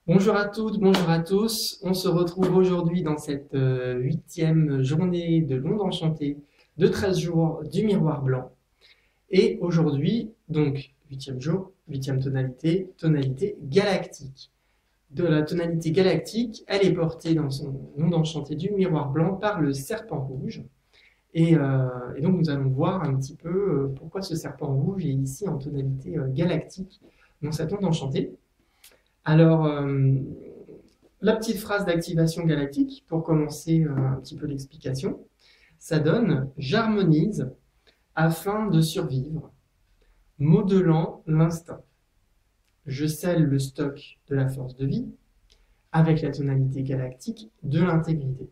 Bonjour à toutes, bonjour à tous. On se retrouve aujourd'hui dans cette 8e journée de Monde Enchanté de 13 jours du miroir blanc. Et aujourd'hui, donc 8e jour, 8e tonalité, tonalité galactique. De la tonalité galactique, elle est portée dans son Monde Enchanté du miroir blanc par le serpent rouge. Et donc nous allons voir un petit peu pourquoi ce serpent rouge est ici en tonalité galactique dans cet Monde Enchanté. Alors, la petite phrase d'activation galactique, pour commencer un petit peu l'explication, ça donne « J'harmonise afin de survivre, modelant l'instinct. Je scelle le stock de la force de vie avec la tonalité galactique de l'intégrité.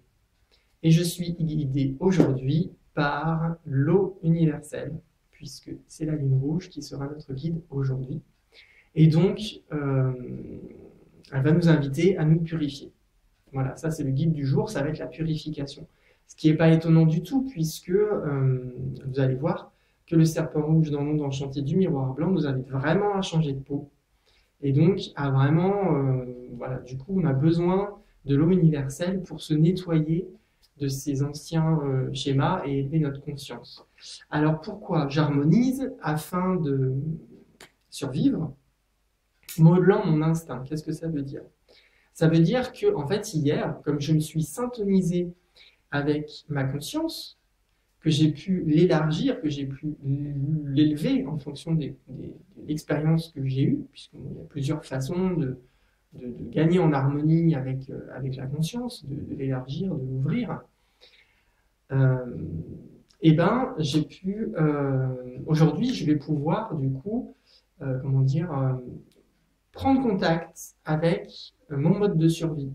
Et je suis guidé aujourd'hui par l'eau universelle, puisque c'est la lune rouge qui sera notre guide aujourd'hui. Et donc, elle va nous inviter à nous purifier. Voilà, ça c'est le guide du jour, ça va être la purification. Ce qui n'est pas étonnant du tout, puisque vous allez voir que le serpent rouge dans le Monde Enchanté du miroir blanc nous invite vraiment à changer de peau. Et donc, à vraiment, voilà, du coup, on a besoin de l'eau universelle pour se nettoyer de ces anciens schémas et élever notre conscience. Alors pourquoi j'harmonise afin de survivre? Modelant mon instinct, qu'est-ce que ça veut dire? Ça veut dire que, en fait, hier, comme je me suis syntonisé avec ma conscience, que j'ai pu l'élargir, que j'ai pu l'élever en fonction de l'expérience que j'ai eue, puisqu'il y a plusieurs façons de gagner en harmonie avec la conscience, de l'élargir, de l'ouvrir. Et ben, j'ai pu, aujourd'hui, je vais pouvoir, du coup, comment dire, prendre contact avec mon mode de survie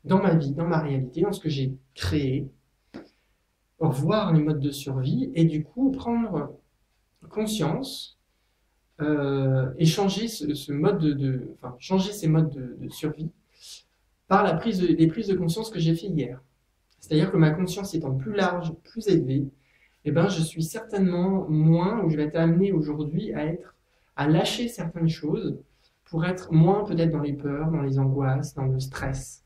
dans ma vie, dans ma réalité, dans ce que j'ai créé, voir les modes de survie et du coup prendre conscience et changer changer ces modes de survie par les prises de conscience que j'ai fait hier. C'est-à-dire que ma conscience étant plus large, plus élevée, eh ben, je suis certainement moins, ou je vais être amené aujourd'hui à lâcher certaines choses, pour être moins peut-être dans les peurs, dans les angoisses, dans le stress,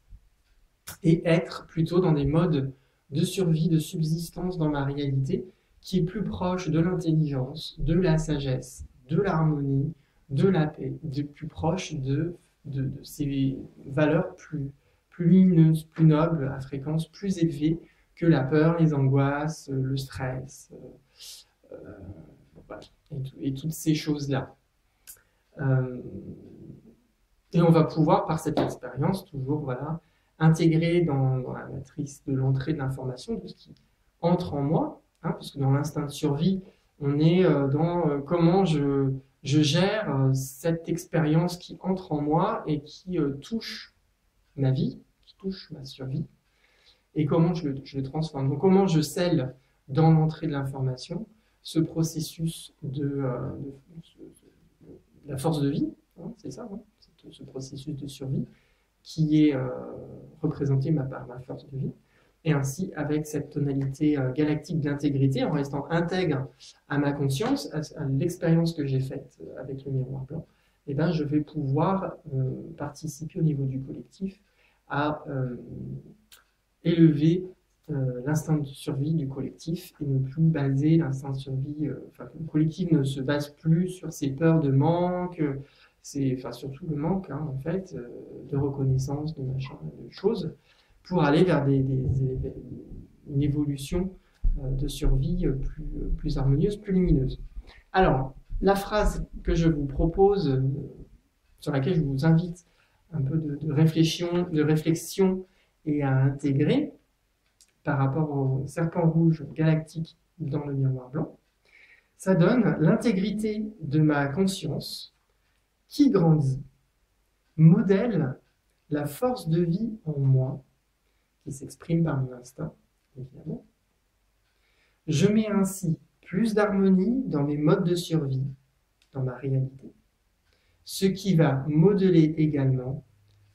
et être plutôt dans des modes de survie, de subsistance dans ma réalité, qui est plus proche de l'intelligence, de la sagesse, de l'harmonie, de la paix, plus proche de ces valeurs plus lumineuses, plus nobles, à fréquence plus élevée que la peur, les angoisses, le stress, voilà, et toutes ces choses-là. Et on va pouvoir, par cette expérience, toujours voilà, intégrer dans la matrice de l'entrée de l'information, de ce qui entre en moi, hein, parce que dans l'instinct de survie, on est dans comment je gère cette expérience qui entre en moi et qui touche ma vie, qui touche ma survie, et comment je le transforme. Donc comment je scelle dans l'entrée de l'information ce processus de la force de vie, hein, c'est ça, hein, ce processus de survie qui est représenté par ma force de vie, et ainsi avec cette tonalité galactique d'intégrité, en restant intègre à ma conscience, à l'expérience que j'ai faite avec le miroir blanc, et ben, je vais pouvoir participer au niveau du collectif à élever l'instinct de survie du collectif et ne plus baser l'instinct de survie, le collectif ne se base plus sur ses peurs de manque, surtout le manque, hein, en fait, de reconnaissance, de machin, de choses, pour aller vers une évolution de survie plus harmonieuse, plus lumineuse. Alors, la phrase que je vous propose, sur laquelle je vous invite un peu de réflexion et à intégrer, par rapport au serpent rouge galactique dans le miroir blanc, ça donne l'intégrité de ma conscience qui grandit, modèle la force de vie en moi, qui s'exprime par mon instinct, évidemment. Je mets ainsi plus d'harmonie dans mes modes de survie, dans ma réalité, ce qui va modeler également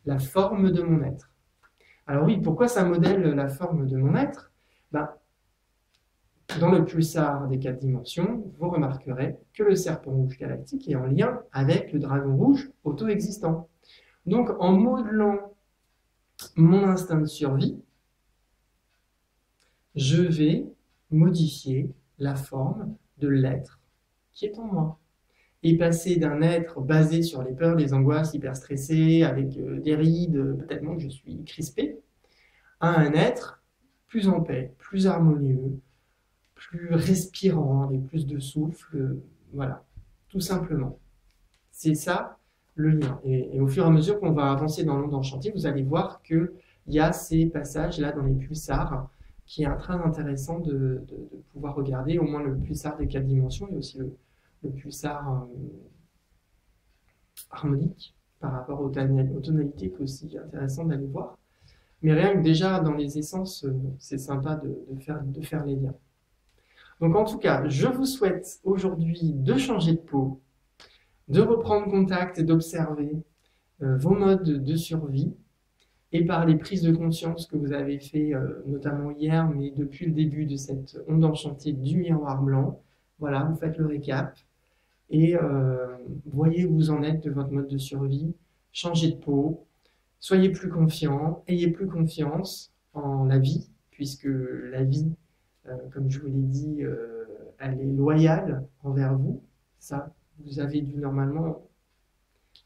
la forme de mon être. Alors oui, pourquoi ça modèle la forme de mon être? Dans le pulsar des 4 dimensions, vous remarquerez que le serpent rouge galactique est en lien avec le dragon rouge auto-existant. Donc, en modelant mon instinct de survie, je vais modifier la forme de l'être qui est en moi. Et passer d'un être basé sur les peurs, les angoisses, hyper stressé, avec des rides, peut-être même que je suis crispé, à un être plus en paix, plus harmonieux, plus respirant, avec plus de souffle, voilà, tout simplement. C'est ça le lien. Et au fur et à mesure qu'on va avancer dans l'onde enchantée, vous allez voir qu'il y a ces passages-là dans les pulsars qui est très intéressant de pouvoir regarder, au moins le pulsar des 4 dimensions et aussi le pulsar harmonique par rapport aux tonalités, qui est aussi intéressant d'aller voir. Mais rien que déjà dans les essences, c'est sympa de faire les liens. Donc en tout cas, je vous souhaite aujourd'hui de changer de peau, de reprendre contact et d'observer vos modes de survie et par les prises de conscience que vous avez fait notamment hier, mais depuis le début de cette onde enchantée du miroir blanc, voilà, vous faites le récap et voyez où vous en êtes de votre mode de survie, changez de peau, soyez plus confiant, ayez plus confiance en la vie, puisque la vie, comme je vous l'ai dit, elle est loyale envers vous. Ça, vous avez dû normalement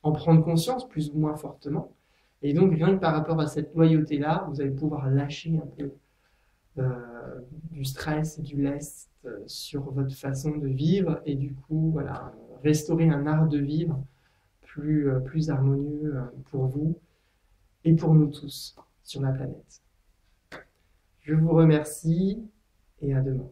en prendre conscience plus ou moins fortement. Et donc, rien que par rapport à cette loyauté-là, vous allez pouvoir lâcher un peu du stress et du lest sur votre façon de vivre et du coup, voilà, restaurer un art de vivre plus harmonieux pour vous et pour nous tous sur la planète. Je vous remercie et à demain.